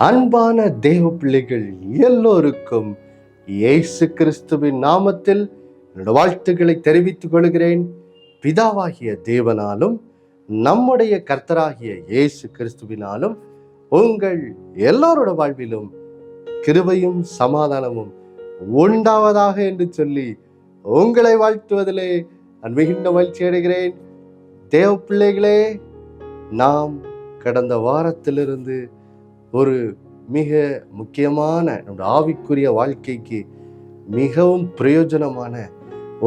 அன்பான தேவ பிள்ளைகள் எல்லோருக்கும் இயேசு கிறிஸ்துவின் நாமத்தில் என்னோட வாழ்த்துக்களை தெரிவித்துக் கொள்கிறேன். பிதாவாகிய தேவனாலும் நம்முடைய கர்த்தராகிய இயேசு கிறிஸ்துவினாலும் உங்கள் எல்லோரோட வாழ்விலும் கிருபையும் சமாதானமும் உண்டாவதாக என்று சொல்லி உங்களை வாழ்த்துவதிலே நான் மிகுந்த மகிழ்ச்சி அடைகிறேன். தேவ பிள்ளைகளே, நாம் கடந்த வாரத்திலிருந்து ஒரு மிக முக்கியமான நம்முடைய ஆவிக்குரிய வாழ்க்கைக்கு மிகவும் பிரயோஜனமான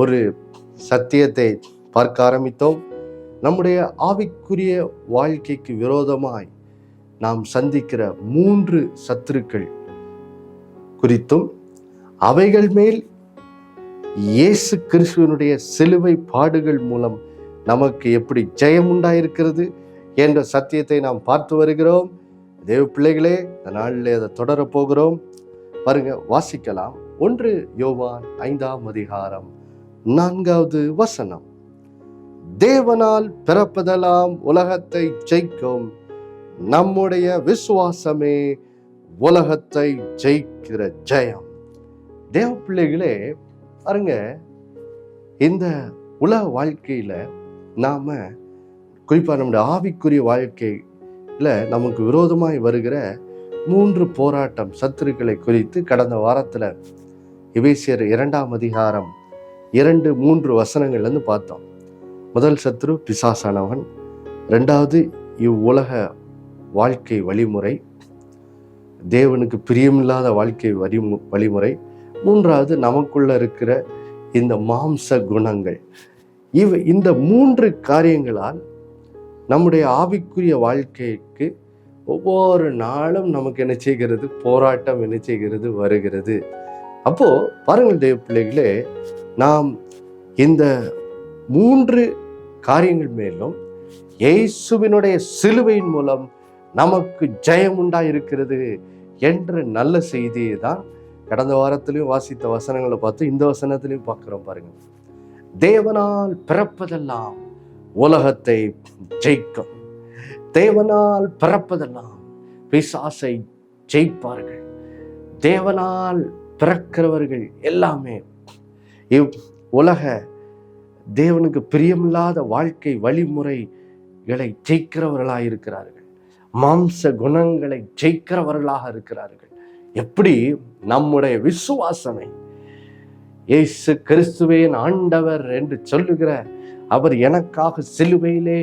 ஒரு சத்தியத்தை பார்க்க ஆரம்பித்தோம். நம்முடைய ஆவிக்குரிய வாழ்க்கைக்கு விரோதமாய் நாம் சந்திக்கிற 3 சத்துருக்கள் குறித்தும் அவைகள் மேல் இயேசு கிறிஸ்துவினுடைய சிலுவை பாடுகள் மூலம் நமக்கு எப்படி ஜெயம் உண்டாயிருக்கிறது என்ற சத்தியத்தை நாம் பார்த்து வருகிறோம். தேவ பிள்ளைகளே, இந்த நாளில் அதை தொடர போகிறோம். பாருங்க, வாசிக்கலாம். 1 யோவான் 5ஆம் அதிகாரம் 4வது வசனம். தேவனால் பிறப்பதெல்லாம் உலகத்தை ஜெயிக்கும், நம்முடைய விசுவாசமே உலகத்தை ஜெயிக்கிற ஜெயம். தேவ பிள்ளைகளே, பாருங்க, இந்த உலக வாழ்க்கையில நாம குறிப்பா நம்முடைய ஆவிக்குரிய வாழ்க்கை நமக்கு விரோதமாய் வருகிற 3 போராட்டம் சத்துருக்களை குறித்து கடந்த வாரத்துல எபேசியர் 2ஆம் அதிகாரம் 2-3 வசனங்கள்ல பார்த்தோம். முதல் சத்துரு பிசாசானவன், 2வது இவ்வுலக வாழ்க்கை வழிமுறை, தேவனுக்கு பிரியமில்லாத வாழ்க்கை வழிமுறை, 3வது நமக்குள்ள இருக்கிற இந்த மாம்ச குணங்கள். இந்த 3 காரியங்களால் நம்முடைய ஆவிக்குரிய வாழ்க்கைக்கு ஒவ்வொரு நாளும் நமக்கு என்ன செய்கிறது? போராட்டம் என்ன செய்கிறது? வருகிறது. அப்போ பாருங்கள் தேவ பிள்ளைகளே, நாம் இந்த 3 காரியங்கள் மேலும் இயேசுவினுடைய சிலுவையின் மூலம் நமக்கு ஜெயம் உண்டாயிருக்கிறது என்ற நல்ல செய்தியை தான் கடந்த வாரத்திலையும் வாசித்த வசனங்களை பார்த்து இந்த வசனத்திலையும் பார்க்கிறோம். பாருங்க, தேவனால் பிறப்பதெல்லாம் உலகத்தை ஜெயிக்கும், தேவனால் பிறப்பதெல்லாம் பிசாசை ஜெயிப்பார்கள். தேவனால் பிறக்கிறவர்கள் எல்லாமே உலக தேவனுக்கு பிரியமில்லாத வாழ்க்கை வழிமுறைகளை ஜெயிக்கிறவர்களாக இருக்கிறார்கள், மாம்ச குணங்களை ஜெயிக்கிறவர்களாக இருக்கிறார்கள். எப்படி? நம்முடைய விசுவாசமே இயேசு கிறிஸ்துவே ஆண்டவர் என்று சொல்லுகிற அவர் எனக்காக சிலுவையிலே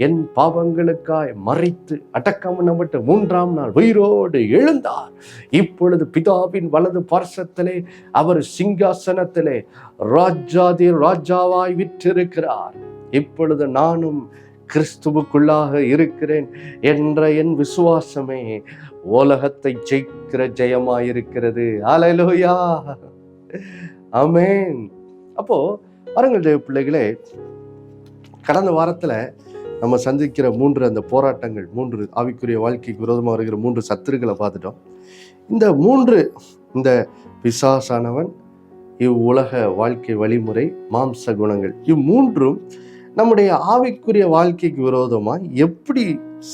என் பாவங்களுக்காய் மறித்து அடக்கம் பண்ணப்பட்டு 3ஆம் நாள் உயிரோடு எழுந்தார். இப்பொழுது பிதாவின் வலது பார்சத்திலே அவர் சிங்காசனத்திலே ராஜாதி ராஜாவாய் விற்றிருக்கிறார். இப்பொழுது நானும் கிறிஸ்துவுக்குள்ளாக இருக்கிறேன் என்ற என் விசுவாசமே உலகத்தை ஜெயிக்கிற ஜெயமாயிருக்கிறது. அல்லேலூயா, ஆமென். அப்போ பாருங்கள் தேவ பிள்ளைகளே, கடந்த வாரத்துல நம்ம சந்திக்கிற 3 அந்த போராட்டங்கள், 3 ஆவிக்குரிய வாழ்க்கைக்கு விரோதமாக வருகிற 3 சத்துருக்களை பார்த்துட்டோம். இந்த பிசாசானவன், இவ்வுலக வாழ்க்கை வழிமுறை, மாம்ச குணங்கள், 3ம் நம்முடைய ஆவிக்குரிய வாழ்க்கைக்கு விரோதமாக எப்படி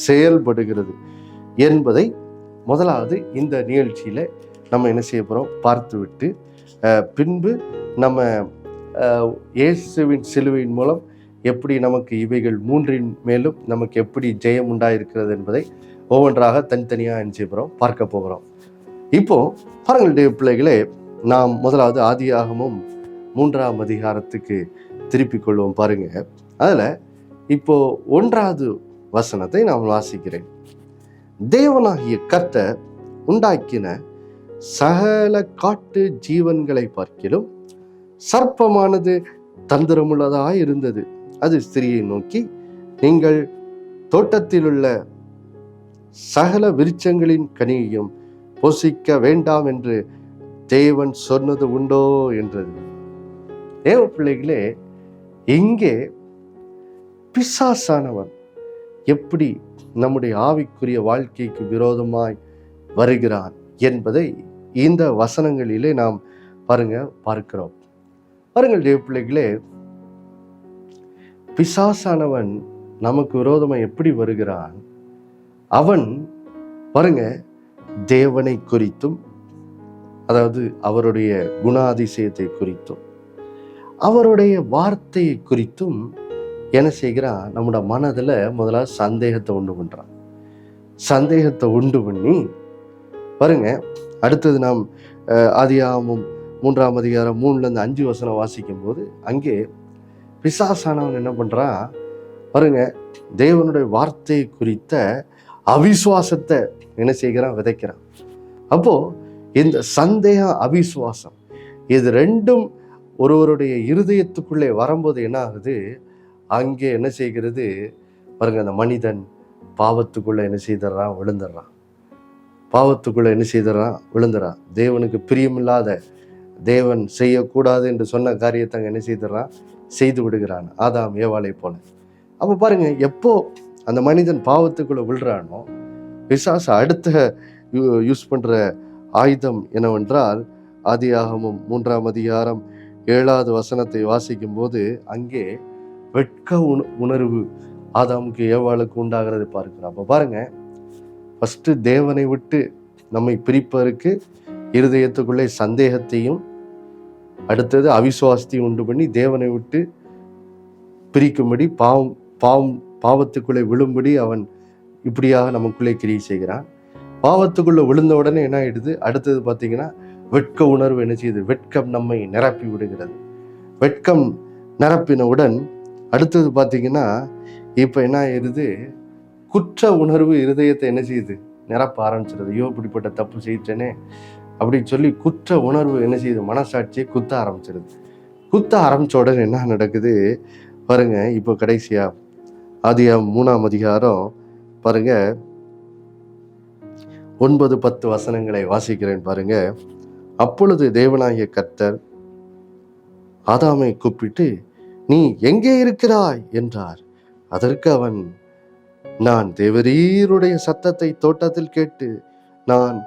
செயல்படுகிறது என்பதை முதலாவது இந்த நிகழ்ச்சியில நம்ம என்ன செய்ய போறோம் பார்த்து விட்டு பின்பு நம்ம இயேசுவின் சிலுவையின் மூலம் எப்படி நமக்கு இவைகள் 3ன் மேலும் நமக்கு எப்படி ஜெயம் உண்டாயிருக்கிறது என்பதை ஒவ்வொன்றாக தனித்தனியாக என்ன செய்ய போகிறோம் பார்க்க போகிறோம். இப்போ பாருங்கள் தேவ பிள்ளைகளே, நாம் முதலாவது ஆதியாகமம் 3ஆம் அதிகாரத்துக்கு திருப்பிக் கொள்வோம். பாருங்க, அதில் இப்போ 1வது வசனத்தை நான் வாசிக்கிறேன். தேவனாகிய கர்த்தர் உண்டாக்கின சகல காட்டு ஜீவன்களை பார்க்கிலும் சர்ப்பமானது தந்திரமுள்ளதாய் இருந்தது. அது ஸ்திரியை நோக்கி, நீங்கள் தோட்டத்தில் உள்ள சகல விருட்சங்களின் கனியையும் பொசிக்க வேண்டாம் என்று தேவன் சொன்னது உண்டோ என்றது. தேவ பிள்ளைகளே, இங்கே பிசாசானவன் எப்படி நம்முடைய ஆவிக்குரிய வாழ்க்கைக்கு விரோதமாய் வருகிறான் என்பதை இந்த வசனங்களிலே நாம் பார்க்கிறோம். பாருங்கள் தேவ பிள்ளைகளே, பிசாசானவன் நமக்கு விரோதமாக எப்படி வருகிறான்? அவன் பாருங்க, தேவனை குறித்தும், அதாவது அவருடைய குணாதிசயத்தை குறித்தும், அவருடைய வார்த்தையை குறித்தும் என்ன செய்கிறான்? நம்மளோட மனதில் முதல்ல சந்தேகத்தை உண்டு பண்ணுறான். சந்தேகத்தை உண்டு பண்ணி பாருங்க, அடுத்தது நாம் ஆதியாகமம் 3ஆம் அதிகாரம் 3-5 வாசிக்கும் போது அங்கே பிசாசானவன் என்ன பண்றான் பாருங்க, தேவனுடைய வார்த்தையை குறித்த அவிசுவாசத்தை என்ன செய்கிறான்? விதைக்கிறான். அப்போ இந்த சந்தேகம், அவிசுவாசம், இது ரெண்டும் ஒருவருடைய இருதயத்துக்குள்ளே வரும்போது என்ன ஆகுது? அங்கே என்ன செய்கிறது பாருங்க, அந்த மனிதன் பாவத்துக்குள்ள என்ன செய்தறான்? விழுந்துடுறான். பாவத்துக்குள்ள என்ன செய்தறான்? விழுந்துறான். தேவனுக்கு பிரியமில்லாத, தேவன் செய்யக்கூடாது என்று சொன்ன காரியத்தை அங்கே என்ன செய்தறான்? செய்து விடுகிறான், ஆதாம் ஏவாளை போல. அப்போ பாருங்க, எப்போ அந்த மனிதன் பாவத்துக்குள்ள விழுறானோ, பிசாசு அடுத்த யூஸ் பண்ற ஆயுதம் என்னவென்றால், ஆதியாகமம் 3ஆம் அதிகாரம் 7 வாசிக்கும் போது அங்கே வெட்க உணர்வு ஆதாமுக்கு ஏவாளுக்கு உண்டாகிறது பார்க்கிறோம். அப்போ பாருங்க, ஃபர்ஸ்ட் தேவனை விட்டு நம்மை பிரிப்பதற்கு இருதயத்துக்குள்ளே சந்தேகத்தையும், அடுத்தது அவிசுவாசத்தையும் உண்டு பண்ணி தேவனை விட்டு பிரிக்கும்படி, பாவத்துக்குள்ளே விழும்படி அவன் இப்படியாக நமக்குள்ளே கிரியை செய்கிறான். பாவத்துக்குள்ள விழுந்த உடனே என்ன ஆயிடுது? அடுத்தது பார்த்தீங்கன்னா வெட்க உணர்வு என்ன செய்யுது? வெட்கம் நம்மை நிரப்பி விடுகிறது. வெட்கம் நிரப்பினவுடன் அடுத்தது பார்த்தீங்கன்னா இப்போ என்ன ஆயிடுது? குற்ற உணர்வு இருதயத்தை என்ன செய்யுது? நிரப்ப ஆரம்பிச்சிருது. ஐயோ, இப்படிப்பட்ட தப்பு செய்யிட்டேனே அப்படின்னு சொல்லி குற்ற உணர்வு என்ன செய்யுது? மனசாட்சியை குத்த ஆரம்பிச்சிருது. குத்த ஆரம்பிச்ச உடனே என்ன நடக்குது பாருங்க. இப்போ கடைசியா ஆதியாகமம் 3ஆம் அதிகாரம் பாருங்க 9-10 வாசிக்கிறேன் பாருங்க. அப்பொழுது தேவனாகிய கர்த்தர் ஆதாமை கூப்பிட்டு, நீ எங்கே இருக்கிறாய் என்றார். அதற்கு அவன், நான் தேவரீருடைய சத்தத்தை தோட்டத்தில் கேட்டு நான்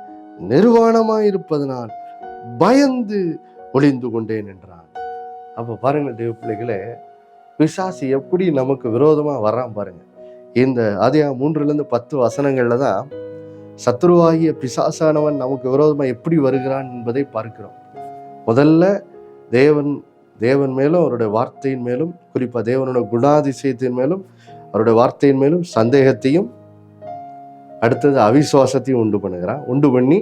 நிர்வாணமாயிருப்பதனால் பயந்து ஒளிந்து கொண்டேன் என்றான். அப்ப பாருங்க தேவ பிள்ளைகளே, பிசாசு எப்படி நமக்கு விரோதமா வர்றான் பாருங்க. இந்த ஆதியாகமம் 3-10 தான் சத்துருவாகிய பிசாசானவன் நமக்கு விரோதமா எப்படி வருகிறான் என்பதை பார்க்கிறோம். முதல்ல தேவன் மேலும் அவருடைய வார்த்தையின் மேலும், குறிப்பா தேவனோட குணாதிசயத்தின் மேலும் அவருடைய வார்த்தையின் மேலும் சந்தேகத்தையும், அடுத்தது அவிசுவாசத்தையும் உண்டு பண்ணுகிறான். உண்டு பண்ணி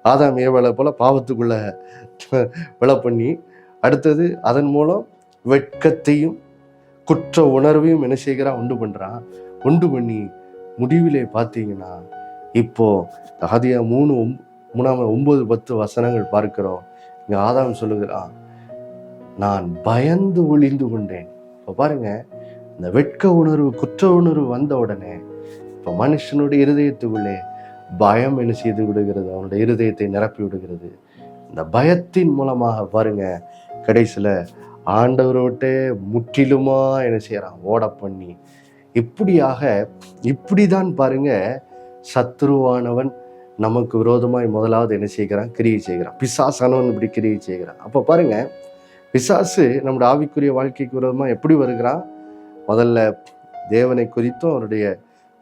ஆதாம் ஏவாளை போல பாவத்துக்குள்ள விழ பண்ணி, அடுத்தது அதன் மூலம் வெட்கத்தையும் குற்ற உணர்வையும் என்ன செய்கிறான்? உண்டு பண்றான். உண்டு பண்ணி முடிவிலே பார்த்தீங்கன்னா இப்போ ஆதியாகமம் 3-9-10 பார்க்கிறோம். இங்க ஆதாம் சொல்லுகிறான், நான் பயந்து ஒளிந்து கொண்டேன். இப்போ பாருங்க, இந்த வெட்க உணர்வு, குற்ற உணர்வு வந்த உடனே இப்போ மனுஷனுடைய இருதயத்துக்குள்ளே பயம் என்ன செய்து விடுகிறது? அவனுடைய இருதயத்தை நிரப்பி விடுகிறது. இந்த பயத்தின் மூலமாக பாருங்க, கடைசியில ஆண்டவரோட்டே முற்றிலுமா என்ன செய்யறான்? ஓட பண்ணி, இப்படிதான் பாருங்க சத்ருவானவன் நமக்கு விரோதமாய் முதலாவது என்ன செய்கிறான்? கிரியை செய்கிறான். பிசாசானவன் இப்படி கிரியை செய்கிறான். அப்போ பாருங்க, பிசாசு நம்முடைய ஆவிக்குரிய வாழ்க்கைக்கு விரோதமா எப்படி வருகிறான்? முதல்ல தேவனை குறித்தும்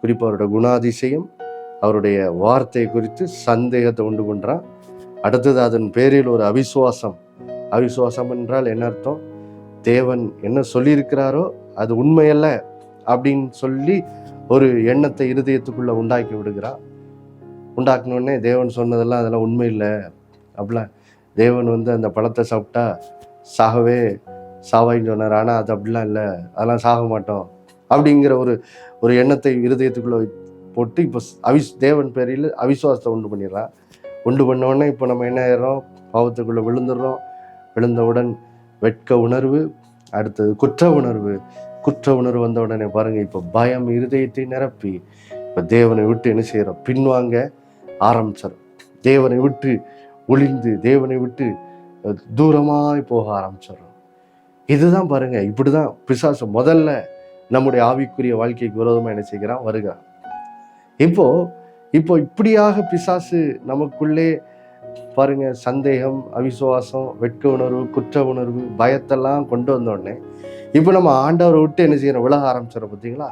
குறிப்பாக அவருடைய குணாதிசயம், அவருடைய வார்த்தை குறித்து சந்தேகத்தை உண்டு பண்றான். அடுத்தது அதன் பேரில் ஒரு அவிசுவாசம். அவிசுவாசம் என்றால் என்ன அர்த்தம்? தேவன் என்ன சொல்லியிருக்கிறாரோ அது உண்மையல்ல அப்படின்னு சொல்லி ஒரு எண்ணத்தை இருதயத்துக்குள்ள உண்டாக்கி விடுகிறான். உண்டாக்கினோடனே தேவன் சொன்னதெல்லாம் அதெல்லாம் உண்மை இல்லை, அப்படிலாம் தேவன் அந்த பழத்தை சாப்பிட்டா சாவாயின்னு சொன்னார், ஆனால் அது அப்படிலாம் இல்லை, அதெல்லாம் சாக மாட்டோம் அப்படிங்கிற ஒரு எண்ணத்தை இருதயத்துக்குள்ள போட்டு இப்போ தேவன் பேரில் அவிசுவாசத்தை உண்டு பண்ணிடுறான். உண்டு பண்ணோடனே இப்போ நம்ம என்ன ஆயிடுறோம்? பாவத்துக்குள்ள விழுந்துடுறோம். விழுந்தவுடன் வெட்க உணர்வு, அடுத்தது குற்ற உணர்வு வந்த உடனே பாருங்க, இப்போ பயம் இருதயத்தை நிரப்பி இப்போ தேவனை விட்டு என்ன செய்யறோம்? பின்வாங்க ஆரம்பிச்சிடும். தேவனை விட்டு ஒளிந்து, தேவனை விட்டு தூரமாய் போக ஆரம்பிச்சிடும். இதுதான் பாருங்க, இப்படிதான் பிசாசு முதல்ல நம்முடைய ஆவிக்குரிய வாழ்க்கைக்கு விரோதமா என்ன செய்கிறான்? வருகிறான். இப்போ இப்படியாக பிசாசு நமக்குள்ளே பாருங்க சந்தேகம், அவிசுவாசம், வெட்க உணர்வு, குற்ற உணர்வு, பயத்தெல்லாம் கொண்டு வந்தோடனே இப்போ நம்ம ஆண்டவரை விட்டு என்ன செய்யறோம்? விலக ஆரம்பிச்சிடறோம். பார்த்தீங்களா?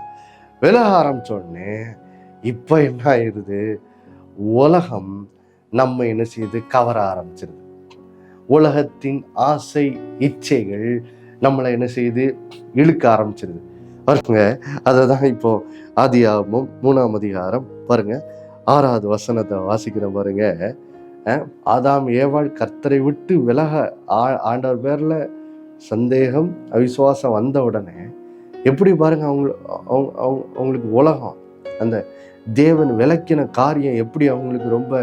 விலக ஆரம்பிச்ச உடனே இப்போ என்ன ஆயிடுது? உலகம் நம்ம என்ன செய்யுது, கவர ஆரம்பிச்சிருது. உலகத்தின் ஆசை இச்சைகள் நம்மளை என்ன செய்யுது, இழுக்க ஆரம்பிச்சிருது பாருங்க. அதை தான் இப்போ ஆதியாகமம் 3ஆம் அதிகாரம் பாருங்க 6வது வசனத்தை வாசிக்கிறோம் பாருங்க. ஆதாம் ஏவாள் கர்த்தரை விட்டு விலக ஆண்டவர் பேர்ல சந்தேகம் அவிசுவாசம் வந்த உடனே எப்படி பாருங்க அவங்களுக்கு உலகம் அந்த தேவன் விளக்கின காரியம் எப்படி அவங்களுக்கு ரொம்ப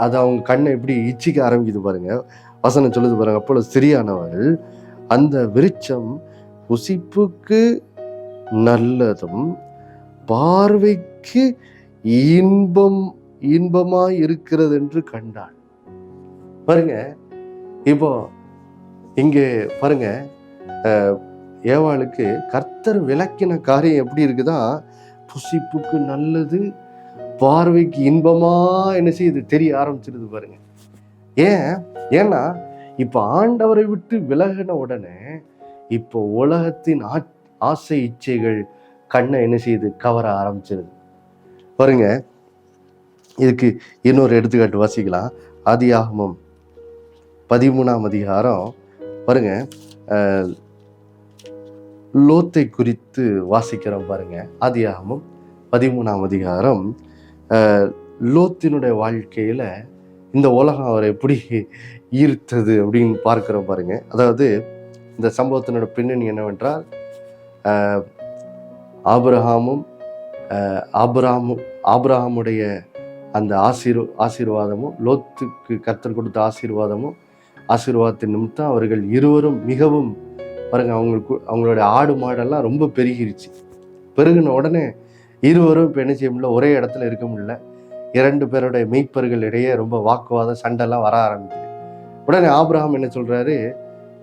அது அவங்க கண்ணை எப்படி இச்சிக்க ஆரம்பிக்குது பாருங்க. வசனம் சொல்லுது பாருங்க, அப்பொழுது ஸ்திரியானவள் அந்த விருட்சம் புசிப்புக்கு நல்லதும் பார்வைக்கு இன்பமாய் இருக்கிறது என்று கண்டாள். பாருங்க, இப்போ இங்கே பாருங்க, ஏவாளுக்கு கர்த்தர் விளக்கின காரியம் எப்படி இருக்குதா, புசிப்புக்கு நல்லது பார்வைக்கு இன்பமா என்ன செய்யுது தெரிய ஆரம்பிச்சிருது பாருங்க. ஏன்னா இப்ப ஆண்டவரை விட்டு விலகின உடனே இப்போ உலகத்தின் ஆசை இச்சைகள் கண்ணை என்ன செய்யுது, கவர ஆரம்பிச்சிருது பாருங்க. இதுக்கு இன்னொரு எடுத்துக்காட்டு வாசிக்கலாம். ஆதியாகமம் 13ஆம் அதிகாரம் பாருங்க, லோத்தை குறித்து வாசிக்கிறோம் பாருங்க. ஆதியாகமம் 13ஆம் அதிகாரம் லோத்தினுடைய வாழ்க்கையில இந்த உலகம் அவரை எப்படி ஈர்த்தது அப்படின்னு பார்க்கிறோம் பாருங்க. அதாவது இந்த சம்பவத்தினோட பின்னணி என்னவென்றால், ஆபிரகாமுடைய அந்த ஆசீர்வாதமும் லோத்துக்கு கர்த்தர் கொடுத்த ஆசீர்வாதத்தின் நிமித்தம் அவர்கள் இருவரும் மிகவும் பாருங்க, அவங்களுடைய ஆடு மாடெல்லாம் ரொம்ப பெருகிருச்சு. பெருகின உடனே இருவரும் இப்போ என்ன செய்ய முடியல, ஒரே இடத்துல இருக்க முடியல. 2 பேருடைய மெய்ப்பர்கள் இடையே ரொம்ப வாக்குவாதம் சண்டைலாம் வர ஆரம்பிக்குது. உடனே ஆபிரகாம் என்ன சொல்றாரு,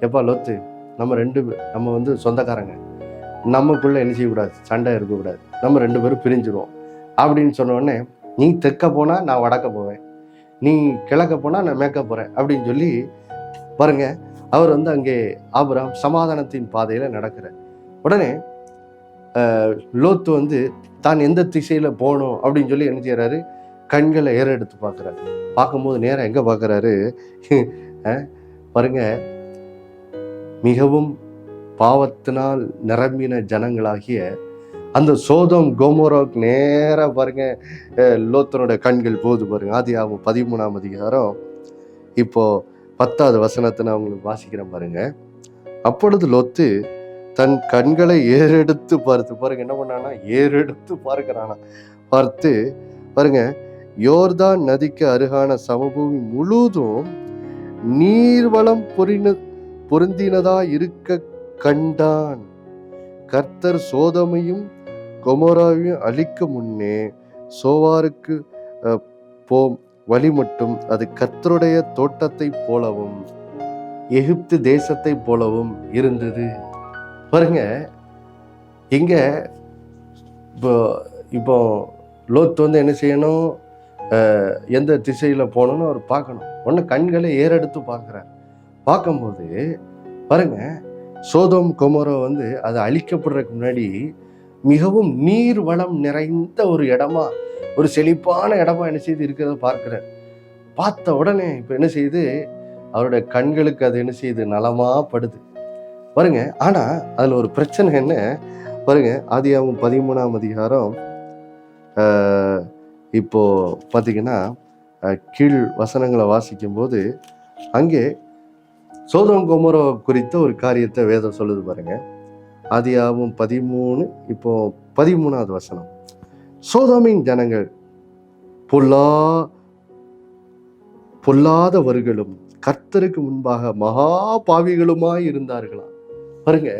எப்பா லோத்து, நம்ம வந்து சொந்தக்காரங்க, நமக்குள்ள என்ன செய்யக்கூடாது, சண்டை இருக்கக்கூடாது, நம்ம 2 பேரும் பிரிஞ்சிருவோம் அப்படின்னு சொன்ன உடனே, நீ தெற்க போனா நான் வடக்க போவேன், நீ கிழக்க போனா நான் மேற்க போறேன் அப்படின்னு சொல்லி பாருங்க, அவர் வந்து அங்கே ஆபிரகாம் சமாதானத்தின் பாதையில நடக்கிறார். உடனே லோத்து வந்து தான் எந்த திசையில போகணும் அப்படின்னு சொல்லி என்ன செய்யறாரு, கண்களை ஏறெடுத்து பார்க்குறாரு. பார்க்கும்போது நேரம் எங்க பார்க்குறாரு பாருங்க, மிகவும் பாவத்தினால் நிரம்பின ஜனங்களாகிய அந்த சோதோம் கோமோராவுக்கு நேரா பாருங்க லோத்தனோட கண்கள் போகுது பாருங்க. ஆதியாகமம் 13ஆம் அதிகாரம் இப்போ 10வது வசனத்தை நான் உங்களுக்கு வாசிக்கிறேன் பாருங்க. அப்பொழுது லோத்து தன் கண்களை ஏறெடுத்து பார்த்து பாருங்க, என்ன பண்ணானா, ஏறெடுத்து பார்த்து பாருங்க, யோர்தான் நதிக்கு அருகான சமபூமி முழுதும் நீர்வளம் பொருந்தினதா இருக்க கண்டான். கர்த்தர் சோதமையும் கொமோராவையும் அழிக்க முன்னே சோவாருக்கு போம் வழி மட்டும் அது கர்த்தருடைய தோட்டத்தை போலவும் எகிப்து தேசத்தை போலவும் இருந்தது. பாருங்க, இங்க இப்போ லோத்து வந்து என்ன செய்யணும், எந்த திசையில போகணும்னு அவர் பார்க்கணும். ஒன்று கண்களை ஏறெடுத்து பார்க்குறார். பார்க்கும்போது பாருங்க, சோதோம் கொமோரா வந்து அது அழிக்கப்படுறதுக்கு முன்னாடி மிகவும் நீர் வளம் நிறைந்த ஒரு இடமா, ஒரு செழிப்பான இடமா என்ன செய்து இருக்கிறத பார்க்கிறார். பார்த்த உடனே இப்போ என்ன செய்யுது, அவருடைய கண்களுக்கு அது என்ன செய்யுது, நலமா படுது பாருங்க. ஆனா அதுல ஒரு பிரச்சனை என்ன பாருங்க. ஆதியாகமம் 13ஆம் அதிகாரம் இப்போ பார்த்தீங்கன்னா கீழ் வசனங்களை வாசிக்கும் போது அங்கே சோதோம் கொமோரா குறித்த ஒரு காரியத்தை வேதம் சொல்லுது பாருங்க. ஆதியாகமம் 13 இப்போ 13வது வசனம், சோதோமின் ஜனங்கள் பொல்லாதவர்களும் கர்த்தருக்கு முன்பாக மகா பாவிகளுமாய் இருந்தார்களாம். பாருங்க,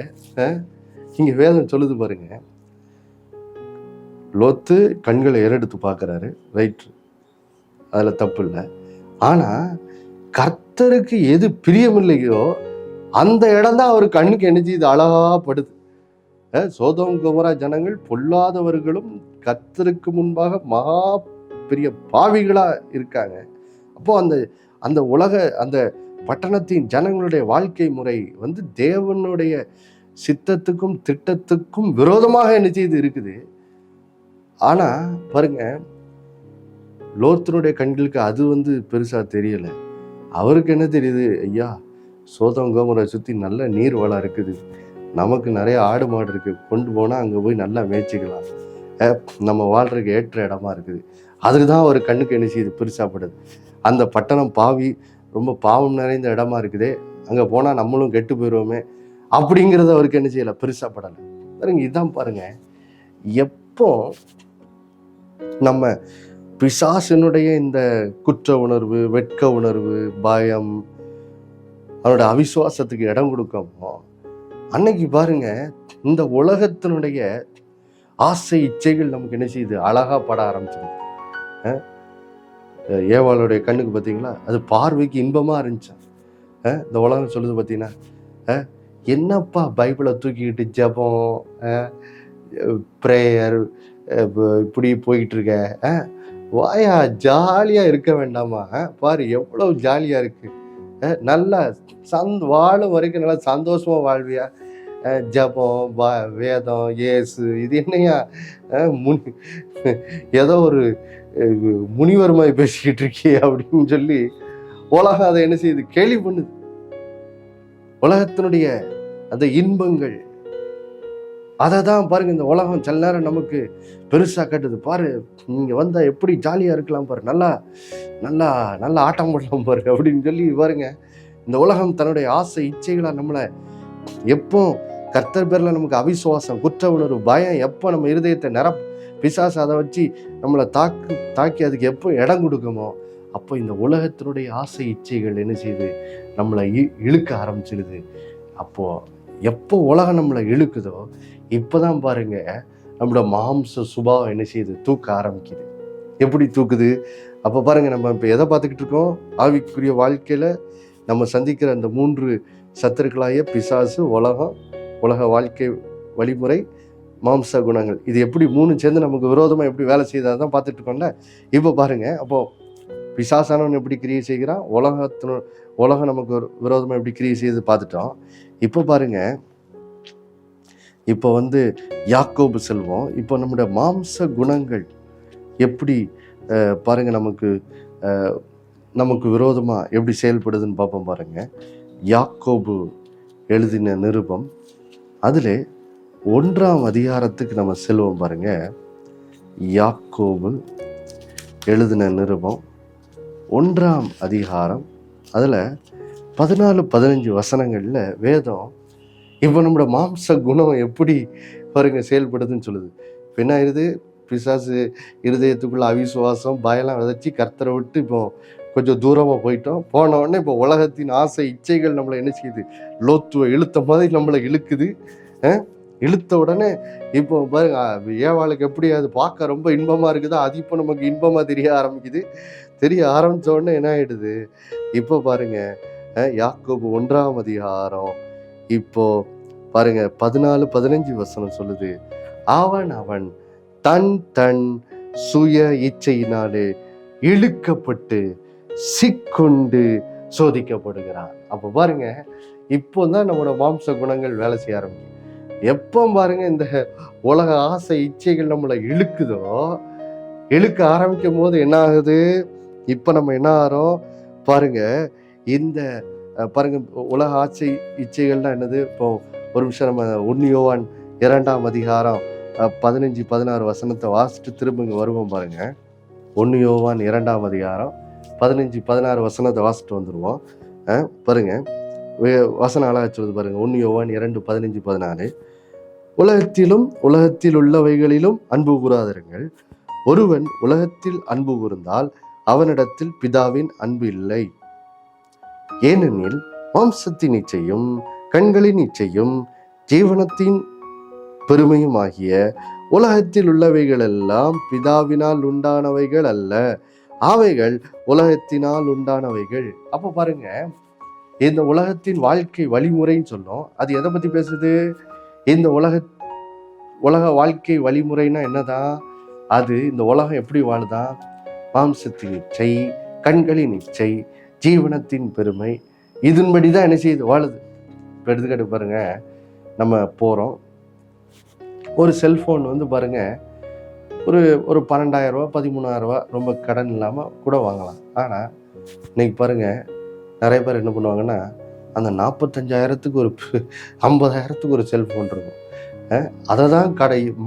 இங்க வேதம் சொல்லுது பாருங்க, லோத்து கண்களை ஏறெடுத்து பார்க்கிறாரு, ரைட், அதுல தப்பு இல்லை. ஆனா கர்த்தருக்கு எது பிரியமில்லையோ அந்த இடம் தான் அவர் கண்ணுக்கு என்ன செய்யுது, அழகா படுது. சோதோம் கொமோரா ஜனங்கள் பொல்லாதவர்களும் கர்த்தருக்கு முன்பாக மகா பெரிய பாவிகளா இருக்காங்க. அப்போ அந்த உலக அந்த பட்டணத்தின் ஜனங்களுடைய வாழ்க்கை முறை வந்து தேவனுடைய சித்தத்துக்கும் திட்டத்துக்கும் விரோதமாக என்ன செய்து இருக்குது. ஆனா பாருங்க, லோத்தினுடைய கண்களுக்கு அது பெருசாக தெரியலை. அவருக்கு என்ன தெரியுது, ஐயா சோதம் கோமுறை சுற்றி நல்ல நீர் வளம் இருக்குது, நமக்கு நிறைய ஆடு மாடு இருக்குது, கொண்டு போனால் அங்கே போய் நல்லா மேய்ச்சிக்கலாம், நம்ம வாழ்றதுக்கு ஏற்ற இடமா இருக்குது. அதுக்கு தான் அவர் கண்ணுக்கு என்ன செய்யுது, பெருசாகப்படுது. அந்த பட்டணம் பாவி ரொம்ப பாவம் நிறைந்த இடமா இருக்குதே, அங்கே போனால் நம்மளும் கெட்டு போயிடுவோமே அப்படிங்கிறத அவருக்கு என்ன செய்யலை, பெருசாகப்படலை. பாருங்க, இதுதான் பாருங்க, எப்போ நம்ம பிசாசினுடைய இந்த குற்ற உணர்வு, வெட்க உணர்வு, பயம், அவனோட அவிசுவாசத்துக்கு இடம் கொடுக்கமோ அன்னைக்கு பாருங்க இந்த உலகத்தினுடைய ஆசை இச்சைகள் நமக்கு என்ன செய்யுது, அழகா பட ஆரம்பிச்சிருது. ஏவாளுடைய கண்ணுக்கு பார்த்தீங்களா, அது பார்வைக்கு இன்பமா இருந்துச்சு. இந்த உலகம் சொல்லுது பார்த்தீங்கன்னா, என்னப்பா பைபிளை தூக்கிக்கிட்டு ஜபம், ப்ரேயர் இப்படி போய்கிட்டு இருக்க, வாயா ஜாலியாக இருக்க வேண்டாமா, பாரு எவ்வளவு ஜாலியாக இருக்கு, நல்லா வாழும் வரைக்கும் நல்லா சந்தோஷமா வாழ்வியா, ஜபம், வேதம், இயேசு, இது என்னையா ஏதோ ஒரு முனிவர் மாதிரி பேசிக்கிட்டு இருக்கியே அப்படின்னு சொல்லி உலகம் அதை என்ன செய்யுது, கேலி பண்ணுது. உலகத்தினுடைய அந்த இன்பங்கள் அதை தான் பாருங்க இந்த உலகம் சில நேரம் நமக்கு பெருசா கட்டுது. பாரு நீங்க வந்தா எப்படி ஜாலியா இருக்கலாம் பாரு, நல்லா நல்லா நல்லா ஆட்டம் போடலாம் பாரு அப்படின்னு சொல்லி பாருங்க இந்த உலகம் தன்னுடைய ஆசை இச்சைகளா நம்மளை எப்போ கர்த்தர் பேர்ல நமக்கு அவிசுவாசம், குற்ற உணர்வு, பயம் எப்போ நம்ம இருதயத்தை பிசாசு அதை வச்சு நம்மளை தாக்கி அதுக்கு எப்போ இடம் கொடுக்குமோ அப்போ இந்த உலகத்தினுடைய ஆசை இச்சைகள் என்ன செய்யுது, நம்மளை இழுக்க ஆரம்பிச்சிடுது. அப்போ எப்போ உலகம் நம்மளை இழுக்குதோ இப்போதான் பாருங்க நம்மளோட மாம்ச சுபாவம் என்ன செய்யுது, தூக்க ஆரம்பிக்குது. எப்படி தூக்குது? அப்போ பாருங்க, நம்ம இப்போ எதை பார்த்துக்கிட்டு இருக்கோம், ஆவிக்குரிய வாழ்க்கையில நம்ம சந்திக்கிற அந்த 3 சத்துருக்களாய பிசாசு, உலகம், உலக வாழ்க்கை வழிமுறை, மாம்ச குணங்கள், இது எப்படி 3 சேர்ந்து நமக்கு விரோதமா எப்படி வேலை செய்தாதான் பார்த்துட்டு இருக்கோம்ல. இப்போ பாருங்க, அப்போ பிசாசானவன் எப்படி கிரியை செய்கிறான், உலகம் நமக்கு விரோதமா எப்படி கிரியை செய்து பார்த்துட்டோம். இப்போ பாருங்க, இப்போ யாக்கோபு செல்வம், இப்போ நம்முடைய மாம்ச குணங்கள் எப்படி பாருங்க நமக்கு விரோதமா எப்படி செயல்படுதுன்னு பார்ப்போம். பாருங்க, யாக்கோபு எழுதின நிருபம் அதுல 1ஆம் அதிகாரத்துக்கு நம்ம செல்வோம். பாருங்க, யாக்கோபு எழுதின நிருபம் 1ஆம் அதிகாரம் அதுல 14-15 வசனங்கள்ல வேதம் இப்போ நம்மளோட மாம்ச குணம் எப்படி பாருங்க செயல்படுதுன்னு சொல்லுது. இப்போ என்ன ஆயிடுது, பிசாசு இருதயத்துக்குள்ள அவிசுவாசம், பயலாம் விதைச்சி கர்த்தரை விட்டு இப்போ கொஞ்சம் தூரமாக போயிட்டோம். போன உடனே இப்போ உலகத்தின் ஆசை இச்சைகள் நம்மளை என்ன செய்யுது, லோத்துவ இழுத்த மாதிரி நம்மளை இழுக்குது. இழுத்த உடனே இப்போ பாருங்க, ஏவாளுக்கு எப்படி அது பார்க்க ரொம்ப இன்பமா இருக்குதோ அது இப்போ நமக்கு இன்பமா தெரிய ஆரம்பிச்ச உடனே என்ன ஆயிடுது, இப்போ பாருங்க யாக்கோபு 1ஆம் அதிகாரம் இப்போ பாருங்க 14-15 வசனம் சொல்லுது, அவன் தன் சுய இச்சையினாலே இழுக்கப்பட்டு சிக்குண்டு சோதிக்கப்படுகிறான். அப்போ பாருங்க, இப்போதான் நம்மளோட மாம்ச குணங்கள் வேலை செய்ய ஆரம்பிக்கும். எப்போ பாருங்க இந்த உலக ஆசை இச்சைகள் நம்மளை இழுக்க ஆரம்பிக்கும் போது என்ன ஆகுது, இப்போ நம்ம என்ன ஆகிறோம் பாருங்க, இந்த பாருங்க உலக ஆசை இச்சைகள்னா என்னது. இப்போ ஒரு நிமிஷம் நம்ம 1 யோவான் 2ஆம் அதிகாரம் 15-16 வசனத்தை வாசிட்டு திரும்ப வருவோம். பாருங்க, 1 யோவான் 2ஆம் அதிகாரம் 15-16 வசனத்தை வாசிட்டு வந்துடுவோம். பாருங்க, வசனம் அழகா சொல்லுது பாருங்க. 1 யோவான் 2:15-16, உலகத்தில் உள்ளவைகளிலும் அன்பு கூறாதிருங்கள். ஒருவன் உலகத்தில் அன்பு கூர்ந்தால் அவனிடத்தில் பிதாவின் அன்பு இல்லை. ஏனெனில் மாம்சத்தின் இச்சையும் கண்களின் இச்சையும் ஜீவனத்தின் பெருமையும் ஆகிய உலகத்தில் உள்ளவைகள் எல்லாம் பிதாவினால் உண்டானவைகள் அல்ல, அவைகள் உலகத்தினால் உண்டானவைகள். அப்ப பாருங்க, இந்த உலகத்தின் வாழ்க்கை வழிமுறைன்னு சொன்னோம். அது எதை பத்தி பேசுது? இந்த உலக வாழ்க்கை வழிமுறைன்னா என்னதான்? அது இந்த உலகம் எப்படி வாழுதான்? மாம்சத்தின் இச்சை, கண்களின் இச்சை, ஜீவனத்தின் பெருமை, இதன்படிதான் என்ன செய்யுது, வாழுது. இப்போ எடுத்துக்கிட்டு பாருங்க, நம்ம போறோம், ஒரு செல்போன் பாருங்க ஒரு ஒரு 12,000 ரூபா 13,000 ரூபா ரொம்ப கடன் இல்லாமல் கூட வாங்கலாம். ஆனால் இன்னைக்கு பாருங்கள், நிறைய பேர் என்ன பண்ணுவாங்கன்னா, அந்த 45,000த்துக்கு ஒரு 50,000த்துக்கு ஒரு செல்ஃபோன் இருக்கும். அதை தான்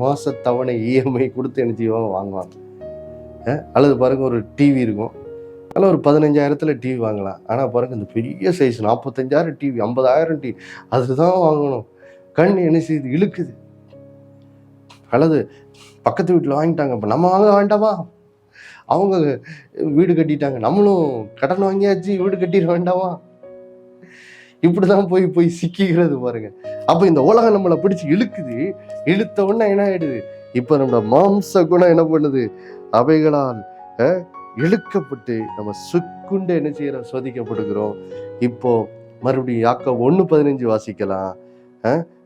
மாத தவணை இஎம்ஐ கொடுத்து என்ன செய்வாங்க, வாங்குவாங்க. அல்லது பாருங்கள், ஒரு டிவி இருக்கும், அதில் ஒரு 15,000த்தில் டிவி வாங்கலாம். ஆனால் பாருங்கள், இந்த பெரிய சைஸ் 45,000 டிவி, 50,000 டிவி, அதுதான் வாங்கணும். கண் என்ன செய்யுது, இழுக்குது. அல்லது பக்கத்து வீட்டில் வாங்கிட்டாங்க, இப்போ நம்ம வாங்க வேண்டாமா, அவங்க வீடு கட்டிட்டாங்க, நம்மளும் கடன் வாங்கியாச்சு வீடு கட்டிட வேண்டாமா, இப்படிதான் போய் போய் சிக்கிக்கிறது பாருங்க. அப்போ இந்த உலகம் நம்மளை பிடிச்சி இழுக்குது. இழுத்த உடனே என்ன ஆயிடுது, இப்போ நம்ம மாம்ச குணம் என்ன பண்ணுது, அவைகளால் இழுக்கப்பட்டு நம்ம சுக்குண்டு என்ன செய்யறோம், சோதிக்கப்படுகிறோம். இப்போ மறுபடியும் யாக்கோபு 1:15 வாசிக்கலாம்.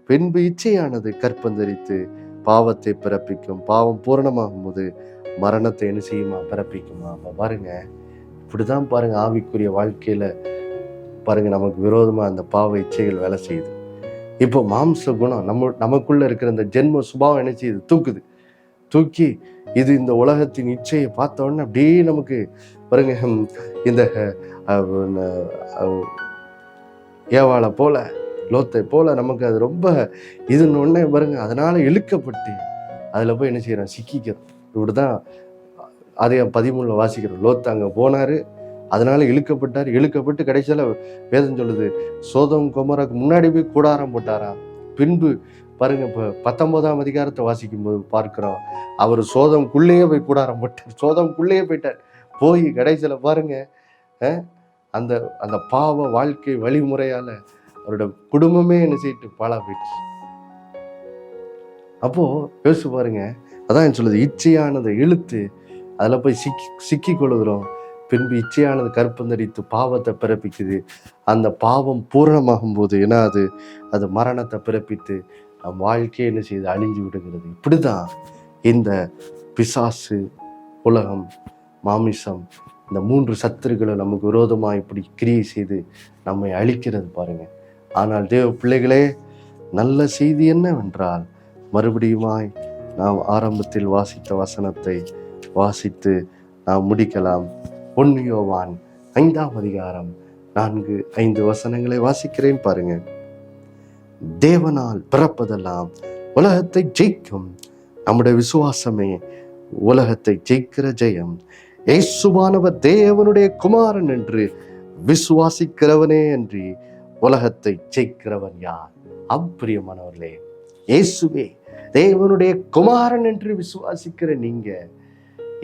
பின்பு இச்சையானது கற்பந்தரித்து பாவத்தை பிறப்பிக்கும், பாவம் பூரணமாகும் போது மரணத்தை என்ன செய்யுமா, பிறப்பிக்குமா. அப்ப பாருங்க, இப்படிதான் பாருங்க ஆவிக்குரிய வாழ்க்கையில பாருங்க நமக்கு விரோதமா அந்த பாவ இச்சைகள் வேலை செய்யுது. இப்போ மாம்ச குணம் நமக்குள்ள இருக்கிற இந்த ஜென்ம சுபாவம் என்ன செய்யுது, தூக்கி இது இந்த உலகத்தின் இச்சையை பார்த்த உடனே அப்படியே நமக்கு பாருங்க, இந்த ஏவாளை போல லோத்தை போல நமக்கு அது ரொம்ப இதுன்னு ஒன்னே பாருங்க, அதனால இழுக்கப்பட்டு அதுல போய் என்ன செய்யறோம், சிக்கிக்கிறோம். இப்படிதான் அதே 13 வாசிக்கிறோம். லோத்து அங்க போனாரு, அதனால இழுக்கப்பட்டு கடைசியில வேதம் சொல்லுது, சோதோம் கொமோராக்கு முன்னாடி போய் கூடாரம் போட்டாராம். பின்பு பாருங்க, இப்போ 19ஆம் அதிகாரத்தை வாசிக்கும் போது பார்க்கிறோம், அவர் சோதம்குள்ளேயே போய் கூடாரம் போட்டார், சோதம்குள்ளேயே போயிட்டார். போய் கடைசியில பாருங்க, அந்த அந்த பாவ வாழ்க்கை வழிமுறையால அவரோட குடும்பமே என்ன செய்யிட்டு பாழா போயிடுச்சு. அப்போ யோசிச்சு பாருங்க, அதான் சொல்லுது, இச்சையானதை இழுத்து அதுல போய் சிக்கி கொள்ளுகிறோம். பின்பு இச்சையானது கற்பந்தரித்து பாவத்தை பிறப்பிக்குது. அந்த பாவம் பூரணமாகும் போது என்ன, அது மரணத்தை பிறப்பித்து நம் வாழ்க்கையை என்ன செய்து அழிஞ்சு விடுகிறது. இப்படிதான் இந்த பிசாசு, உலகம், மாமிசம், இந்த 3 சத்துருக்களை நமக்கு விரோதமாக இப்படி கிரியை செய்து நம்மை அழிக்கிறது பாருங்க. ஆனால் தேவ பிள்ளைகளே, நல்ல செய்தி என்னவென்றால், மறுபடியுமாய் நாம் ஆரம்பத்தில் வாசித்த வசனத்தை வாசித்து நாம் முடிக்கலாம். 1 யோவான் 5ஆம் அதிகாரம் 4-5 வசனங்களை வாசிக்கிறேன் பாருங்க. தேவனால் பிறப்பதெல்லாம் உலகத்தை ஜெயிக்கும், நம்முடைய விசுவாசமே உலகத்தை ஜெயிக்கிற ஜெயம். இயேசுவானவர் தேவனுடைய குமாரன் என்று விசுவாசிக்கிறவனே அன்றி உலகத்தை ஜெயிக்கிறவன் யார்? அப்பிரியமானவர்களே, இயேசுவே தேவனுடைய குமாரன் என்று விசுவாசிக்கிற நீங்க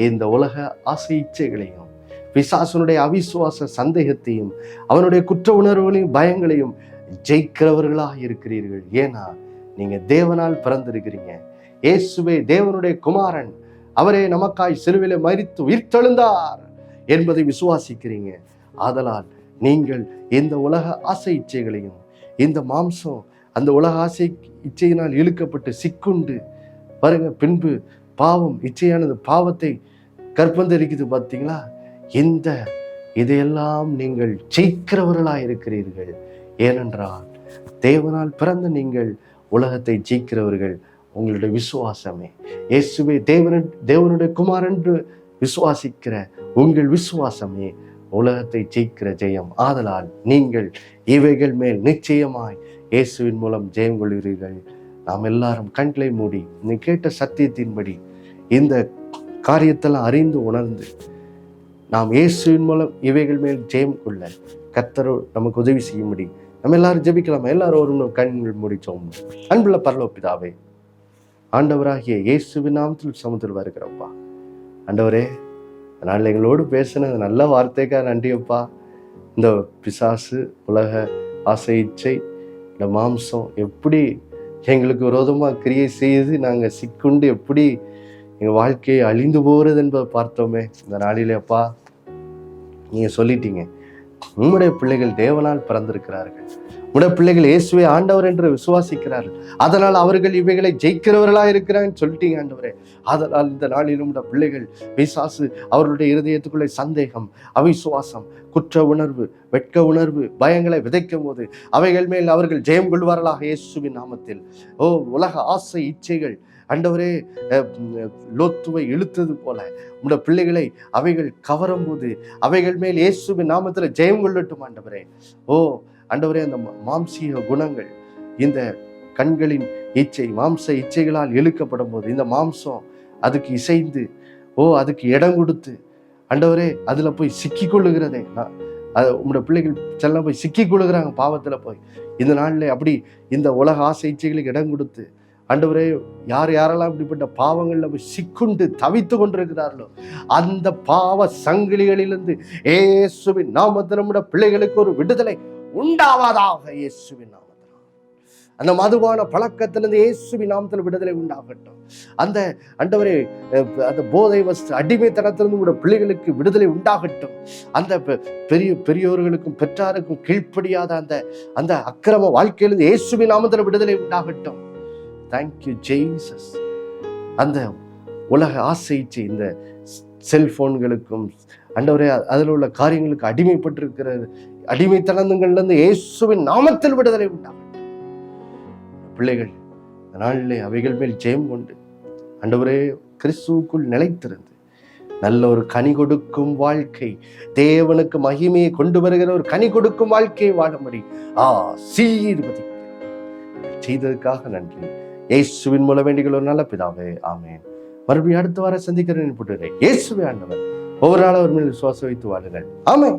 இந்த உலக ஆசை இச்சைகளையும் பிசாசனுடைய அவிசுவாச சந்தேகத்தையும் அவனுடைய குற்ற உணர்வுகளையும் பயங்களையும் ஜெயிக்கிறவர்களாக இருக்கிறீர்கள். ஏன்னா நீங்க தேவனால் பிறந்திருக்கிறீங்க. இயேசுவே தேவனுடைய குமாரன், அவரே நமக்காய் சிலுவையிலே மரித்து உயிர்த்தெழுந்தார் என்பதை விசுவாசிக்கிறீங்க. ஆதலால் நீங்கள் இந்த உலக ஆசை இச்சைகளையும், இந்த மாம்சம் அந்த உலக ஆசை இச்சையினால் இழுக்கப்பட்டு சிக்குண்டு பாருங்க, பின்பு பாவம் இச்சையானது பாவத்தை கற்பந்தரிக்குது பார்த்தீங்களா, இதையெல்லாம் நீங்கள் ஜெயிக்கிறவர்களாக இருக்கிறீர்கள். ஏனென்றால் தேவனால் பிறந்த நீங்கள் உலகத்தை ஜெயிக்கிறவர்கள். உங்களுடைய விசுவாசமே, இயேசுவே தேவனுடைய குமாரன் என்று விசுவாசிக்கிற உங்கள் விசுவாசமே உலகத்தை ஜெயிக்கிற ஜெயம். ஆதலால் நீங்கள் இவைகள் மேல் நிச்சயமாய் இயேசுவின் மூலம் ஜெயம் கொள்கிறீர்கள். நாம் எல்லாரும் கண்களை மூடி நீ கேட்ட சத்தியத்தின்படி இந்த காரியத்தெல்லாம் அறிந்து உணர்ந்து நாம் இயேசுவின் மூலம் இவைகள் மேல் ஜெயம் கொள்ள கர்த்தர் நமக்கு உதவி செய்யும்படி நம்ம எல்லாரும் ஜெபிக்கலாம். எல்லாரும் ஒரு கண்கள் மூடி ஜெபம். அன்புள்ள பரலோக பிதாவே, ஆண்டவராகிய இயேசுவின் நாமத்தில் சமூகத்தில் வருகிறப்பா, ஆண்டவரே அதனால் எங்களோடு பேசின நல்ல வார்த்தைக்காக நன்றியப்பா. இந்த பிசாசு, உலக ஆசை இச்சை, இந்த மாம்சம் எப்படி எங்களுக்கு விரோதமாக கிரியை செய்து நாங்கள் சிக்குண்டு எப்படி எங்கள் வாழ்க்கையை அழிந்து போகிறது என்பதை பார்த்தோமே. இந்த நாளிலே அப்பா நீங்கள் சொல்லிட்டீங்க, உங்களுடைய பிள்ளைகள் தேவனால் பிறந்திருக்கிறார்கள், உடைய பிள்ளைகள் இயேசுவை ஆண்டவர் என்று விசுவாசிக்கிறார்கள், அதனால் அவர்கள் இவைகளை ஜெயிக்கிறவர்களாக இருக்கிறான்னு சொல்லிட்டீங்க ஆண்டவரே. அதனால் இந்த நாளிலும் உடைய பிள்ளைகள் பிசாசு அவர்களுடைய இருதயத்துக்குள்ளே சந்தேகம், அவிசுவாசம், குற்ற உணர்வு, வெட்க உணர்வு, பயங்களை விதைக்கும் போது அவைகள் மேல் அவர்கள் ஜெயம் கொள்வார்களாக இயேசுவின் நாமத்தில். உலக ஆசை இச்சைகள் ஆண்டவரே லோத்துவை இழுத்தது போல உடைய பிள்ளைகளை அவைகள் கவரும் போது அவைகள் மேல் இயேசுவின் நாமத்தில் ஜெயம் கொள்ளட்டும் ஆண்டவரே. ஆண்டவரே, அந்த மாம்சீக குணங்கள், இந்த கண்களின் இச்சை, மாம்ச இச்சைகளால் இழுக்கப்படும் போது இந்த மாம்சம் அதுக்கு இசைந்து அதுக்கு இடம் கொடுத்து ஆண்டவரே அதுல போய் சிக்கி கொள்ளுகிறதே. உங்களோட பிள்ளைகள் செல்லம் போய் சிக்கி கொள்ளுகிறாங்க பாவத்துல போய். இந்த நாள்ல அப்படி இந்த உலக ஆசை இச்சைகளுக்கு இடம் கொடுத்து ஆண்டவரே யாரெல்லாம் இப்படிப்பட்ட பாவங்கள்ல போய் சிக்குண்டு தவித்து கொண்டிருக்கிறார்களோ அந்த பாவ சங்கிலிகளிலிருந்து இயேசுவின் நாமத்தில் நம்முடைய பிள்ளைகளுக்கு ஒரு விடுதலை உண்டாவதாக. இயேசுவின் நாமத்தில் அந்த மதுவான பழக்கத்திலிருந்து இயேசுவின் நாமத்தில் விடுதலை உண்டாகட்டும். அந்த ஆண்டவரே அந்த போதை வஸ்து அடிமைத்தனத்திலிருந்து உங்களுடைய பிள்ளைகளுக்கு விடுதலை உண்டாகட்டும். அந்த பெரியோர்களுக்கும் பெற்றாருக்கும் கீழ்ப்படியாத அந்த அக்கிரம வாழ்க்கையிலிருந்து இயேசுவின் நாமத்தில் விடுதலை உண்டாகட்டும். Thank you Jesus. அந்த உலக ஆசைச்சு இந்த செல்போன்களுக்கும் ஆண்டவரே அதில் உள்ள காரியங்களுக்கு அடிமைப்பட்டிருக்கிற அடிமைத்தனங்கள்லேருந்து இயேசுவின் நாமத்தில் விடுதலை உண்டாகட்டும். பிள்ளைகள் நாளிலே அவைகள் மேல் ஜெயம் கொண்டு ஆண்டவரே கிறிஸ்துவுக்குள் நிலைத்திருந்து நல்ல ஒரு கனி கொடுக்கும் வாழ்க்கை, தேவனுக்கு மகிமையை கொண்டு வருகிற ஒரு கனி கொடுக்கும் வாழ்க்கையை வாழும்படி ஆசீர்வதி செய்ததுக்காக நன்றி. இயேசுவின் மூலம் வேண்டிகள் ஒரு நல்ல பிதாவே, ஆமென். மறுபடியும் அடுத்த வாரம் சந்திக்கிறேன். இயேசுவே ஆண்டவர். ஒவ்வொரு நாளும் அவர் மேல் விசுவாசம் வைத்து வாழுங்கள். ஆமென்.